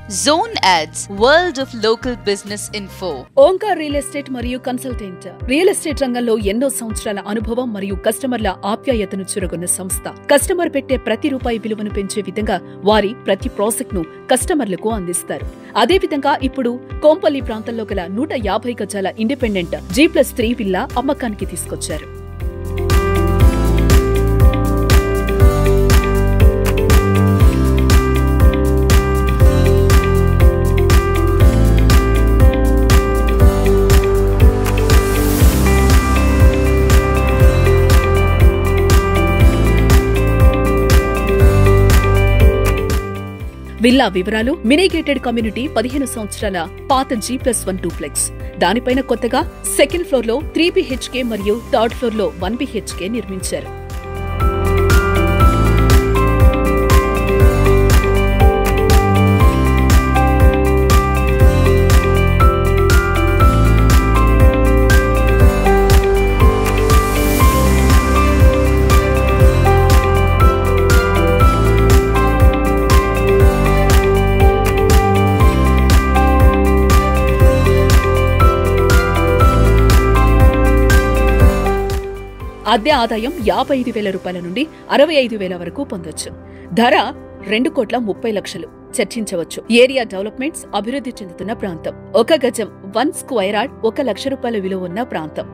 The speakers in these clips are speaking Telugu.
Zone Ads, World of Local Business Info. Omkar real estate మరియు కన్సల్టెంట్. రియల్ ఎస్టేట్ రంగంలో ఎన్నో సంవత్సరాల అనుభవం మరియు కస్టమర్ల ఆప్యాయతను చురగొన్న సంస్థ. కస్టమర్ పెట్టే ప్రతి రూపాయి విలువను పెంచే విధంగా వారి ప్రతి ప్రాజెక్ట్ ను కస్టమర్లకు అందిస్తారు. అదేవిధంగా ఇప్పుడు కోంపల్లి ప్రాంతంలో గల 150 గజాల ఇండిపెండెంట్ G+3 విల్లా అమ్మకానికి తీసుకొచ్చారు. విల్లా వివరాలు: మినిగేటెడ్ కమ్యూనిటీ, 15 సంవత్సరాల పాత G+1 డూప్లెక్స్. దానిపైన కొత్తగా సెకండ్ ఫ్లోర్ లో 3 BHK మరియు థర్డ్ ఫ్లోర్ లో 1 BHK నిర్మించారు. అద్దె ఆదాయం 55,000 రూపాయల నుండి 65,000 వరకు పొందొచ్చు. ధర 2,30,00,000. చర్చించవచ్చు. ఏరియా డెవలప్మెంట్స్ అభివృద్ధి చెందుతున్న ప్రాంతం. 1 గజం 1 స్క్వేర్ యార్డ్ 1 లక్ష రూపాయల విలువ ఉన్న ప్రాంతం.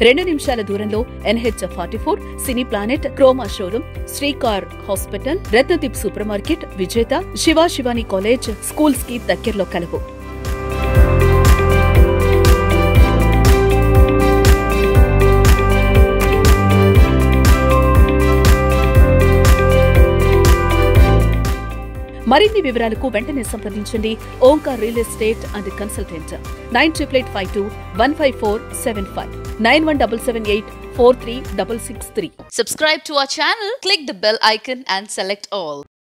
రెండు నిమిషాల దూరంలో NH44, cine planet, Croma showroom, Srikar hospital, Ratnadeep super market, Vijetha, Shivani college, schools కి దగ్గరలో కలవు. మరిన్ని వివరాలకు వెంటనే సంప్రదించండి Omkar real estate and consultant. 9885215475 9177843663. Subscribe to our channel, click the bell icon and select all.